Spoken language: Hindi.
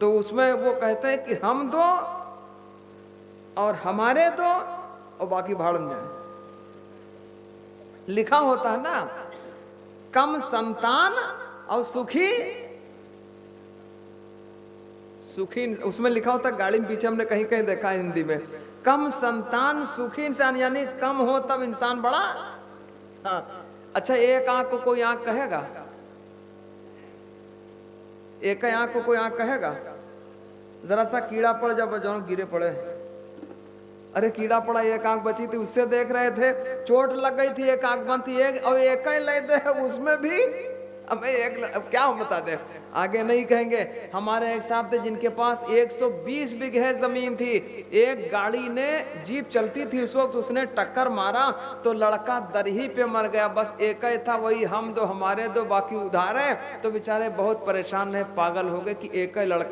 तो उसमें वो कहते हैं कि हम दो और हमारे दो और बाकी भाड़ में जाए। लिखा होता है ना, कम संतान और सुखी सुखी, उसमें लिखा होता है गाड़ी में पीछे, हमने कहीं कहीं देखा है हिंदी में, कम संतान सुखी इंसान, यानी कम हो तब इंसान बड़ा। हाँ, अच्छा एक आंख को कोई आंख कहेगा? एक आंख को कोई आंख कहेगा? जरा सा कीड़ा पड़ जब जो गिरे पड़े, अरे कीड़ा पड़ा एक आंख बची थी उससे देख रहे थे, चोट लग गई थी एक आंख बंद थी, एक और एक ही लेते हैं उसमें भी हमें एक, अब क्या हम बता दें, आगे नहीं कहेंगे। हमारे एक साहब थे जिनके पास 120 बीघे जमीन थी, एक गाड़ी ने जीप चलती थी उस वक्त, उसने टक्कर मारा तो लड़का दर ही पे मर गया, बस एक ही था, वही हम दो हमारे दो बाकी उधार है। तो बेचारे बहुत परेशान है, पागल हो गए कि एक ही लड़का